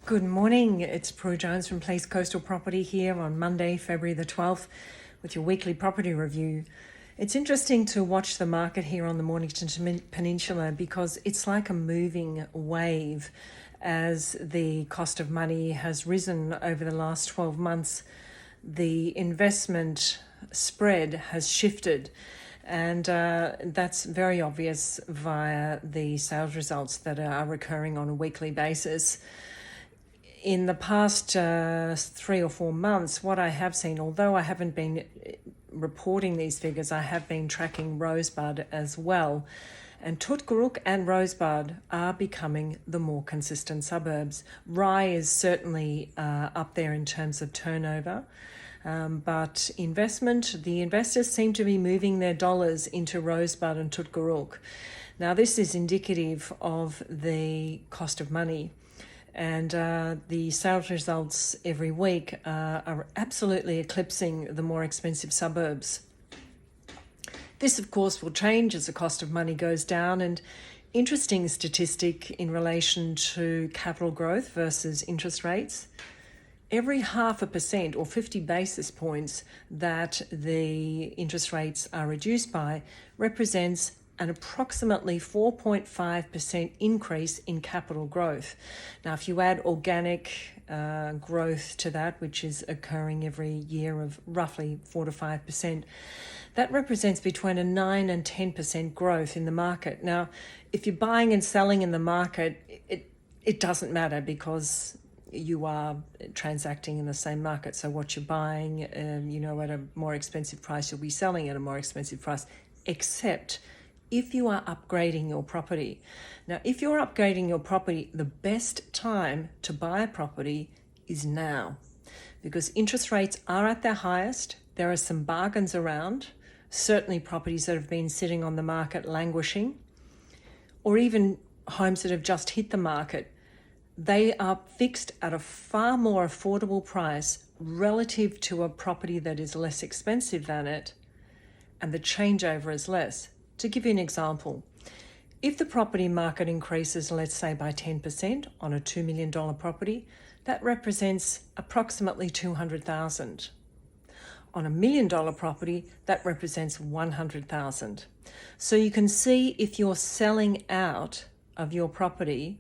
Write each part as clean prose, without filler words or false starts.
Good morning, it's Prue Jones from Place Coastal Property here on Monday, February the 12th with your weekly property review. It's interesting to watch the market here on the Mornington Peninsula because it's like a moving wave as the cost of money has risen over the last 12 months. The investment spread has shifted, and that's very obvious via the sales results that are recurring on a weekly basis. In the past 3 or 4 months, what I have seen, although I haven't been reporting these figures, I have been tracking Rosebud as well. And Tutguruk and Rosebud are becoming the more consistent suburbs. Rye is certainly up there in terms of turnover. But the investors seem to be moving their dollars into Rosebud and Tutguruk. Now, this is indicative of the cost of money. And the sales results every week are absolutely eclipsing the more expensive suburbs. This, of course, will change as the cost of money goes down. And interesting statistic in relation to capital growth versus interest rates. Every 0.5% or 50 basis points that the interest rates are reduced by represents an approximately 4.5% increase in capital growth. Now, if you add organic growth to that, which is occurring every year of roughly 4 to 5%, that represents between a 9 and 10% growth in the market. Now, if you're buying and selling in the market, it doesn't matter because you are transacting in the same market. So what you're buying, at a more expensive price, you'll be selling at a more expensive price, except if you are upgrading your property. Now, if you're upgrading your property, the best time to buy a property is now because interest rates are at their highest. There are some bargains around, certainly properties that have been sitting on the market languishing, or even homes that have just hit the market. They are fixed at a far more affordable price relative to a property that is less expensive than it, and the changeover is less. To give you an example, if the property market increases, let's say by 10% on a $2 million property, that represents approximately $200,000. On a $1 million property, that represents $100,000. So you can see if you're selling out of your property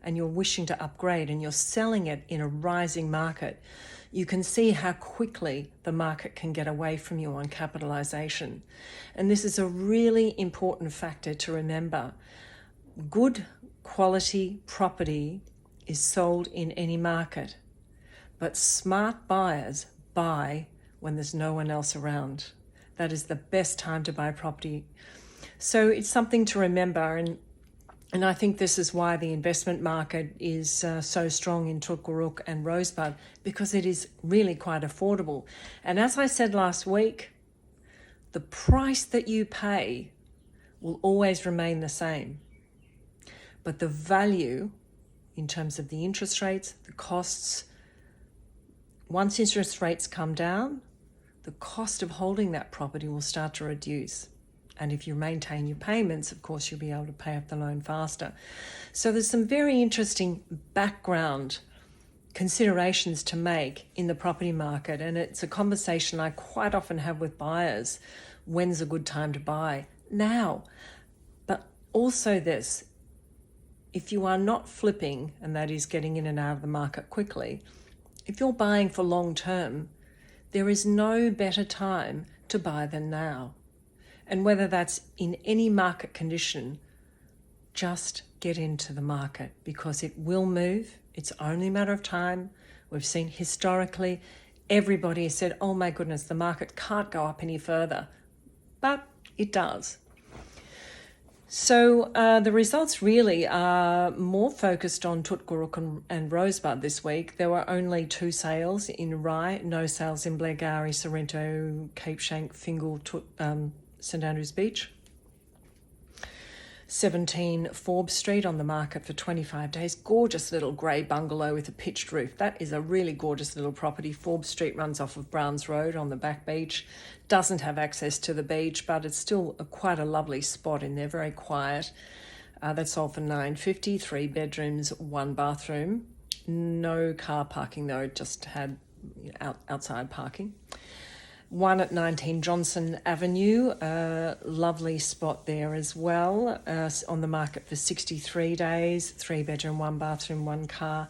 and you're wishing to upgrade and you're selling it in a rising market, you can see how quickly the market can get away from you on capitalisation. And this is a really important factor to remember. Good quality property is sold in any market, but smart buyers buy when there's no one else around. That is the best time to buy property. So it's something to remember, and I think this is why the investment market is so strong in Tutguruk and Rosebud, because it is really quite affordable. And as I said last week, the price that you pay will always remain the same. But the value in terms of the interest rates, the costs, once interest rates come down, the cost of holding that property will start to reduce. And if you maintain your payments, of course, you'll be able to pay off the loan faster. So there's some very interesting background considerations to make in the property market. And it's a conversation I quite often have with buyers. When's a good time to buy? Now. But also this, if you are not flipping, and that is getting in and out of the market quickly, if you're buying for long term, there is no better time to buy than now. And whether that's in any market condition, just get into the market because it will move. It's only a matter of time. We've seen historically, everybody has said, oh my goodness, the market can't go up any further. But it does. So the results really are more focused on Tutguruk and Rosebud this week. There were only 2 sales in Rye, no sales in Blairgowrie, Sorrento, Cape Schanck, Fingal, St Andrews Beach. 17 Forbes Street on the market for 25 days. Gorgeous little grey bungalow with a pitched roof. That is a really gorgeous little property. Forbes Street runs off of Browns Road on the back beach. Doesn't have access to the beach, but it's still quite a lovely spot in there, very quiet. That's all for $950, 3 bedrooms, 1 bathroom. No car parking though, just had outside parking. One at 19 Johnson Avenue, a lovely spot there as well, on the market for 63 days, 3-bedroom, 1-bathroom, 1 car,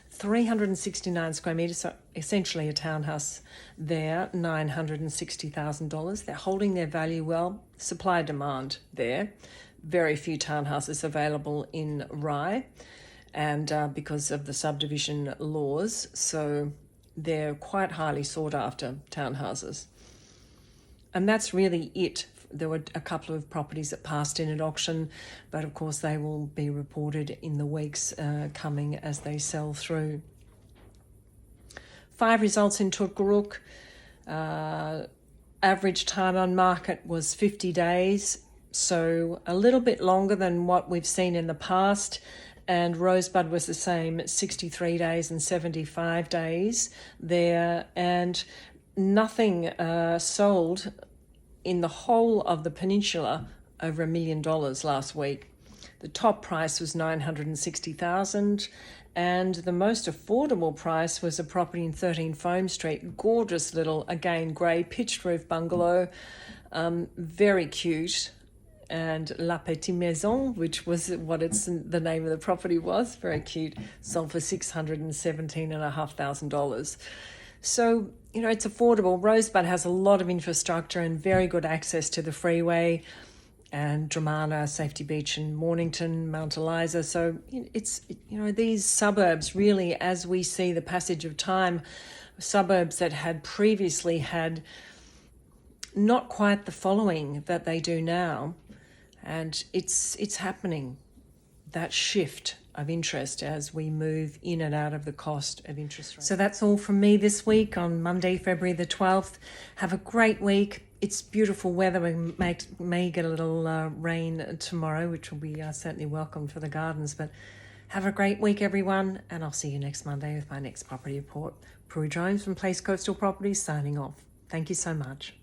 369 square metres, so essentially a townhouse there, $960,000. They're holding their value well, supply demand there. Very few townhouses available in Rye, and because of the subdivision laws, so they're quite highly sought after townhouses. And that's really it. There were a couple of properties that passed in at auction, but of course they will be reported in the weeks coming as they sell through. 5 results in Tutgaruk. Average time on market was 50 days, so a little bit longer than what we've seen in the past. And Rosebud was the same, 63 days and 75 days there. And nothing sold in the whole of the peninsula over $1 million last week. The top price was $960,000, and the most affordable price was a property in 13 Foam Street. Gorgeous little, again, grey pitched roof bungalow, very cute. And La Petite Maison, which was what the name of the property was, very cute, sold for $617,500. So, it's affordable. Rosebud has a lot of infrastructure and very good access to the freeway and Dramana, Safety Beach and Mornington, Mount Eliza. So it's, these suburbs really, as we see the passage of time, suburbs that had previously had not quite the following that they do now. And it's happening, that shift of interest as we move in and out of the cost of interest rates. So that's all from me this week on Monday, February the 12th. Have a great week. It's beautiful weather. We may get a little rain tomorrow, which will be certainly welcome for the gardens. But have a great week, everyone, and I'll see you next Monday with my next property report. Prue Jones from Place Coastal Properties signing off. Thank you so much.